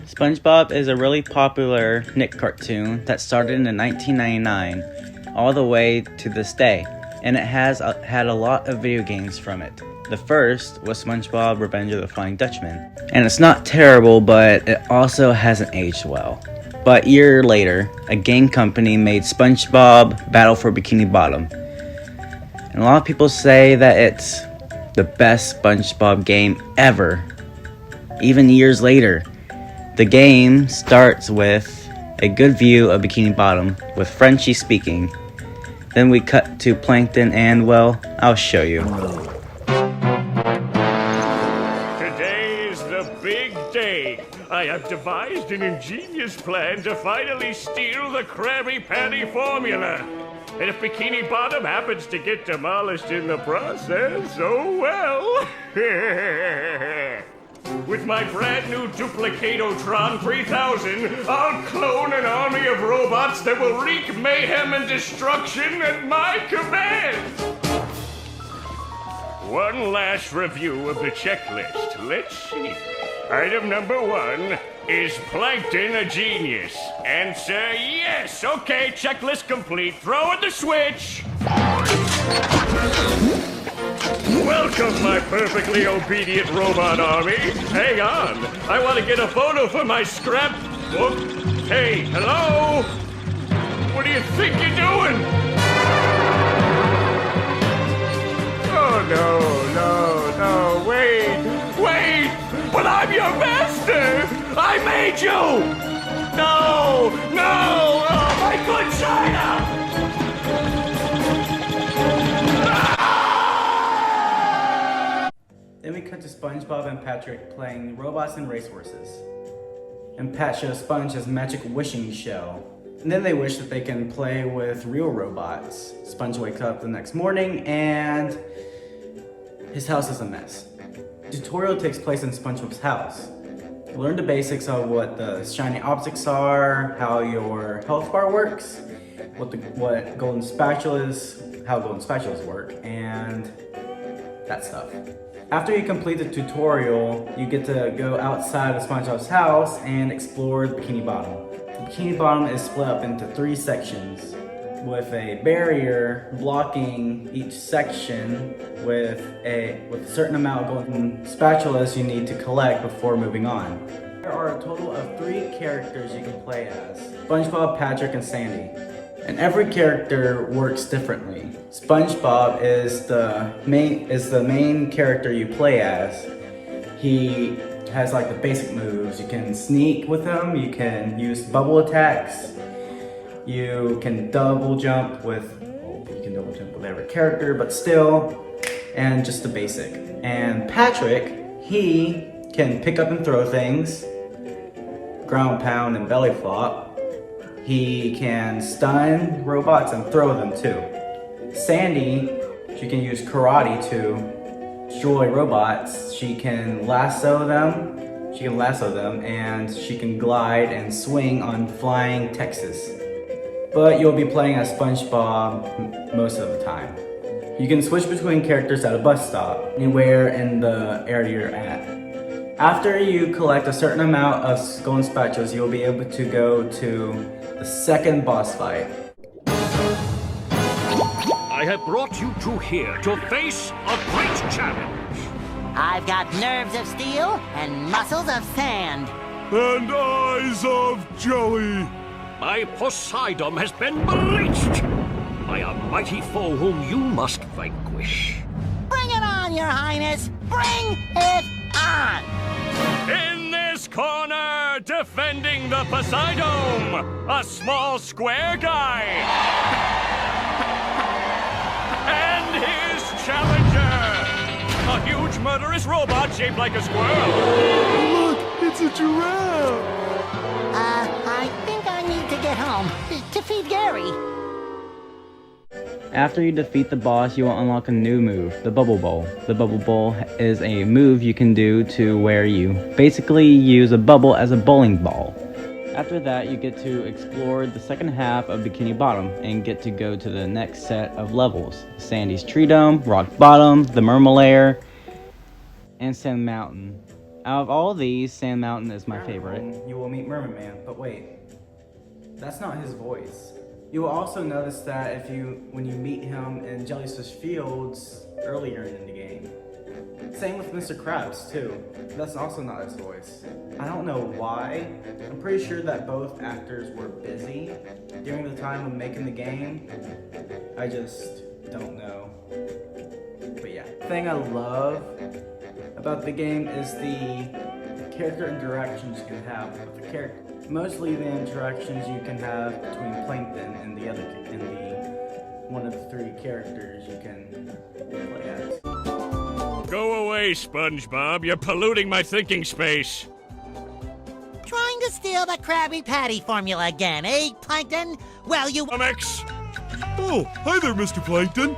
SpongeBob is a really popular Nick cartoon that started in 1999 all the way to this day, and it has had a lot of video games from it. The first was SpongeBob Revenge of the Flying Dutchman, and it's not terrible, but it also hasn't aged well. But a year later, a game company made SpongeBob Battle for Bikini Bottom, and a lot of people say that it's the best SpongeBob game ever. Even years later, the game starts with a good view of Bikini Bottom with Frenchie speaking. Then we cut to Plankton and, well, I'll show you. Today's the big day. I have devised an ingenious plan to finally steal the Krabby Patty formula. And if Bikini Bottom happens to get demolished in the process, oh well. With my brand new Duplicatotron 3000, I'll clone an army of robots that will wreak mayhem and destruction at my command. One last review of the checklist. Let's see. Item number 1, is Plankton a genius? Answer yes. Okay, checklist complete. Throw in the switch. Welcome, my perfectly obedient robot army. Hang on. I want to get a photo for my scrapbook. Hey, hello? What do you think you're doing? Oh, no, wait. But I'm your master. I made you. No, oh, my good China. Then we cut to SpongeBob and Patrick playing robots and racehorses. And Pat shows Sponge his magic wishing shell. And then they wish that they can play with real robots. Sponge wakes up the next morning and his house is a mess. The tutorial takes place in SpongeBob's house. You learn the basics of what the shiny objects are, how your health bar works, what golden spatulas, how golden spatulas work, and that stuff. After you complete the tutorial, you get to go outside of SpongeBob's house and explore the Bikini Bottom. The Bikini Bottom is split up into 3 sections, with a barrier blocking each section with a certain amount of golden spatulas you need to collect before moving on. There are a total of 3 characters you can play as: SpongeBob, Patrick, and Sandy. And every character works differently. SpongeBob is the main character you play as. He has like the basic moves. You can sneak with him, you can use bubble attacks, you can double jump with every character, but still, and just the basic. And Patrick, he can pick up and throw things, ground pound and belly flop. He can stun robots and throw them too. Sandy, she can use karate to destroy robots. She can lasso them, and she can glide and swing on flying Texas. But you'll be playing as SpongeBob most of the time. You can switch between characters at a bus stop, anywhere in the area you're at. After you collect a certain amount of golden spatulas, you'll be able to go to the second boss fight. I have brought you two here to face a great challenge. I've got nerves of steel and muscles of sand. And eyes of jelly. My Poseidon has been bleached by a mighty foe whom you must vanquish. Bring it on, Your Highness! Bring it on! In this corner, defending the Poseidon, a small square guy. And his challenger, a huge murderous robot shaped like a squirrel. Look, it's a giraffe. I think I need to get home to feed Gary. After you defeat the boss, you will unlock a new move, the Bubble Bowl. The Bubble Bowl is a move you can do to where you basically use a bubble as a bowling ball. After that, you get to explore the second half of Bikini Bottom and get to go to the next set of levels: Sandy's Tree Dome, Rock Bottom, the Mermalair, and Sand Mountain. Out of all these, Sand Mountain is my favorite. You will meet Merman Man, but wait, that's not his voice. You will also notice that when you meet him in Jellyfish Fields earlier in the game. Same with Mr. Krabs too. That's also not his voice. I don't know why. I'm pretty sure that both actors were busy during the time of making the game. I just don't know. But yeah. The thing I love about the game is the character interactions you can have with the character. Mostly the interactions you can have between Plankton and the one of the three characters you can play as. Go away, SpongeBob. You're polluting my thinking space. Trying to steal the Krabby Patty formula again, eh, Plankton? Well, you... Comics. Oh, hi there, Mr. Plankton.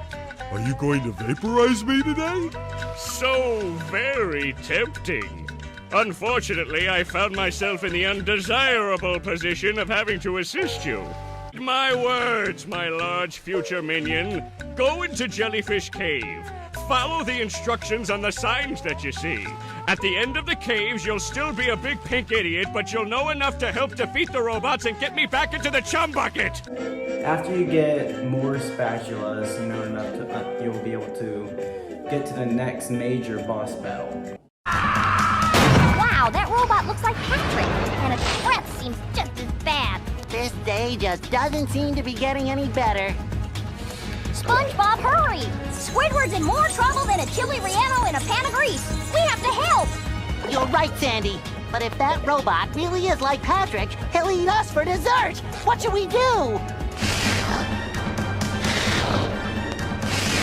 Are you going to vaporize me today? So very tempting. Unfortunately, I found myself in the undesirable position of having to assist you. My words, my large future minion. Go into Jellyfish Cave. Follow the instructions on the signs that you see. At the end of the caves, you'll still be a big pink idiot, but you'll know enough to help defeat the robots and get me back into the chum bucket. After you get more spatulas, you know enough to you'll be able to get to the next major boss battle. Wow, that robot looks like Patrick, and its breath seems just as bad. This day just doesn't seem to be getting any better. SpongeBob, hurry! Squidward's in more trouble than a chili relleno in a pan of grease. We have to help! You're right, Sandy. But if that robot really is like Patrick, he'll eat us for dessert. What should we do?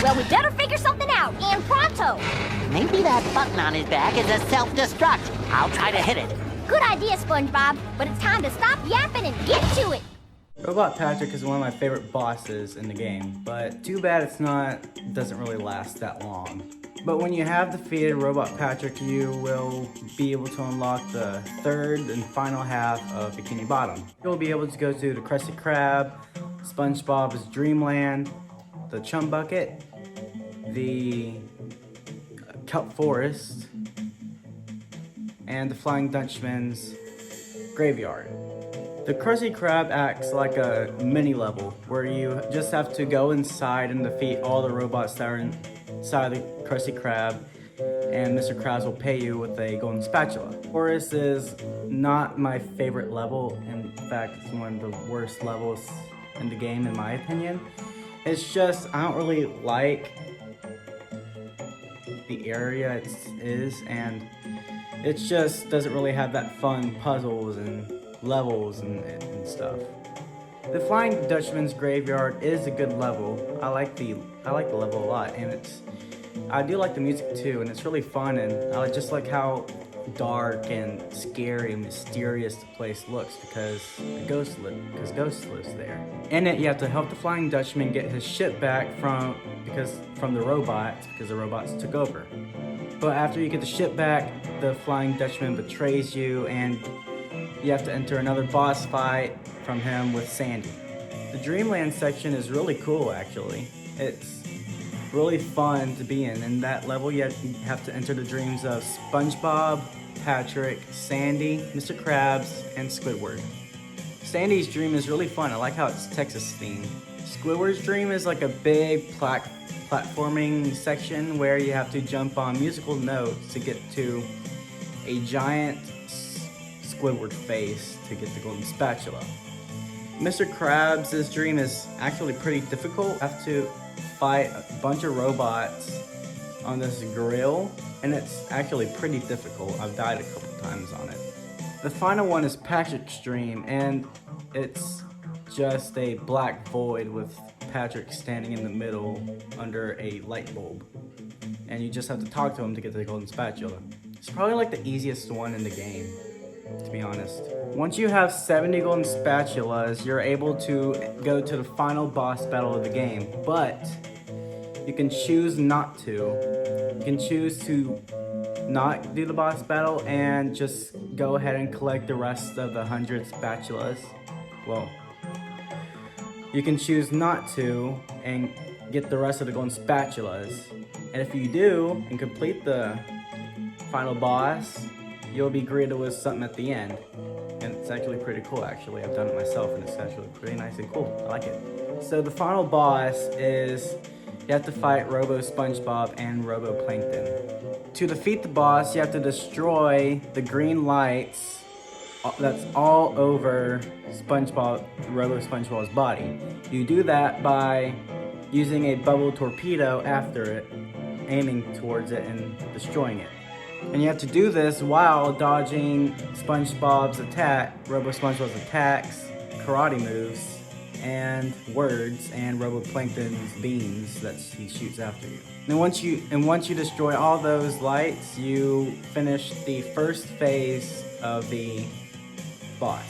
Well, we better figure something out, and pronto! Maybe that button on his back is a self-destruct. I'll try to hit it. Good idea, SpongeBob, but it's time to stop yapping and get to it! Robot Patrick is one of my favorite bosses in the game, but too bad it doesn't really last that long. But when you have defeated Robot Patrick, you will be able to unlock the third and final half of Bikini Bottom. You'll be able to go to the Krusty Krab, SpongeBob's Dreamland, the Chum Bucket, the Kelp Forest, and the Flying Dutchman's Graveyard. The Krusty Krab acts like a mini level where you just have to go inside and defeat all the robots that are inside the Krusty Krab, and Mr. Krabs will pay you with a golden spatula. Forest is not my favorite level. In fact, it's one of the worst levels in the game in my opinion. It's just, I don't really like the area it is, and it just doesn't really have that fun puzzles and levels and stuff. The Flying Dutchman's Graveyard is a good level. I like the level a lot, and I do like the music too, and it's really fun, and I just like how dark and scary and mysterious the place looks because Ghost lives there. In it, you have to help the Flying Dutchman get his ship back from the robots, because the robots took over. But after you get the ship back, the Flying Dutchman betrays you, and you have to enter another boss fight from him with Sandy. The Dreamland section is really cool, actually. It's really fun to be in. In that level, you have to enter the dreams of SpongeBob, Patrick, Sandy, Mr. Krabs, and Squidward. Sandy's dream is really fun. I like how it's Texas themed. Squidward's dream is like a big platforming section where you have to jump on musical notes to get to a giant Squidward face to get the golden spatula. Mr. Krabs' dream is actually pretty difficult. You have to fight a bunch of robots on this grill, and it's actually pretty difficult. I've died a couple times on it. The final one is Patrick's dream, and it's just a black void with Patrick standing in the middle under a light bulb. And you just have to talk to him to get the golden spatula. It's probably like the easiest one in the game, to be honest. Once you have 70 golden spatulas, you're able to go to the final boss battle of the game, but you can choose not to. You can choose to not do the boss battle and just go ahead and collect the rest of the 100 spatulas. Well, you can choose not to and get the rest of the golden spatulas. And if you do and complete the final boss, you'll be greeted with something at the end. And it's actually pretty cool, actually. I've done it myself, and it's actually pretty nice and cool. I like it. So the final boss is you have to fight Robo SpongeBob and Robo Plankton. To defeat the boss, you have to destroy the green lights that's all over Robo SpongeBob's body. You do that by using a bubble torpedo after it, aiming towards it and destroying it. And you have to do this while dodging SpongeBob's attack, Robo SpongeBob's attacks, karate moves, and words, and Robo Plankton's beams that he shoots after you. And once you destroy all those lights, you finish the first phase of the boss.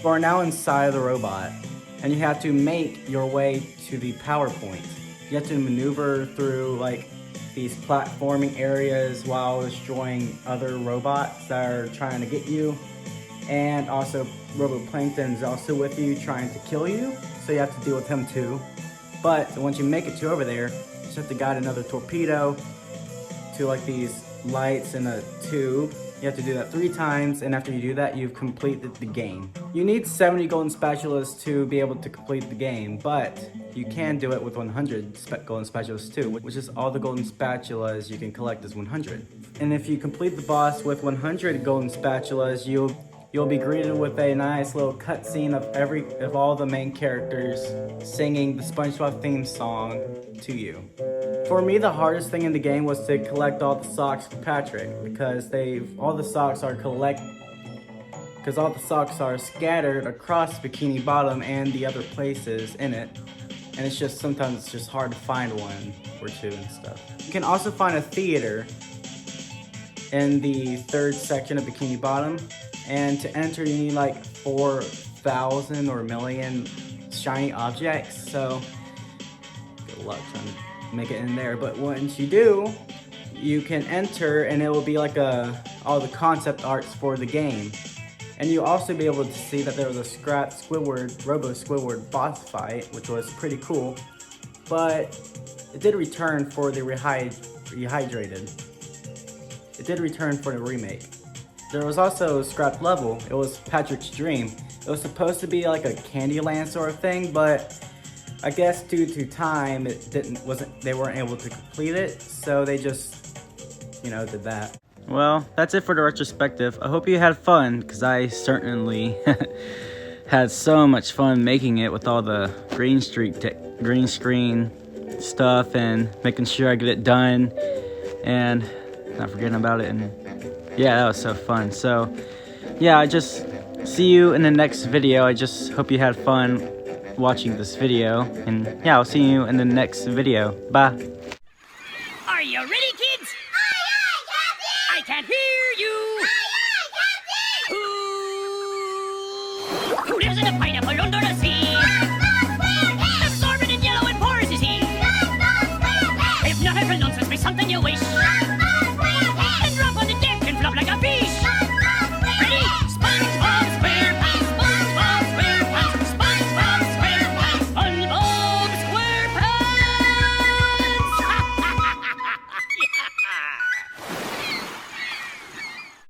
You are now inside of the robot, and you have to make your way to the power point. You have to maneuver through like these platforming areas while destroying other robots that are trying to get you. And also Robo Plankton's also with you trying to kill you, so you have to deal with him too. But once you make it to over there, you just have to guide another torpedo to like these lights in a tube. You have to do that 3 times, and after you do that, you've completed the game. You need 70 golden spatulas to be able to complete the game, but you can do it with 100 golden spatulas too, which is all the golden spatulas you can collect is 100. And if you complete the boss with 100 golden spatulas, you'll be greeted with a nice little cutscene of all the main characters singing the SpongeBob theme song to you. For me, the hardest thing in the game was to collect all the socks for Patrick, because all the socks are scattered across Bikini Bottom and the other places in it, and it's just sometimes it's just hard to find one or two and stuff. You can also find a theater in the 3rd section of Bikini Bottom, and to enter you need like 4,000 or million shiny objects, so good luck trying to make it in there. But once you do, you can enter, and it will be like all the concept arts for the game. And you'll also be able to see that there was a Robo Squidward boss fight, which was pretty cool. But it did return for the rehydrated. It did return for the remake. There was also a scrapped level. It was Patrick's Dream. It was supposed to be like a Candyland sort of thing, but I guess due to time, they weren't able to complete it, so they just, did that. Well, that's it for the retrospective. I hope you had fun, because I certainly had so much fun making it with all the green screen stuff and making sure I get it done and not forgetting about it. And yeah, that was so fun. So yeah, I just see you in the next video. I just hope you had fun watching this video, and yeah, I'll see you in the next video. Bye. Are you ready, kids? Aye, aye, Captain! I can't hear you! Aye, aye, Captain! Who lives in a pineapple under the sea? Absorbent and yellow and porous is he? If not, if nonsense be something you wish.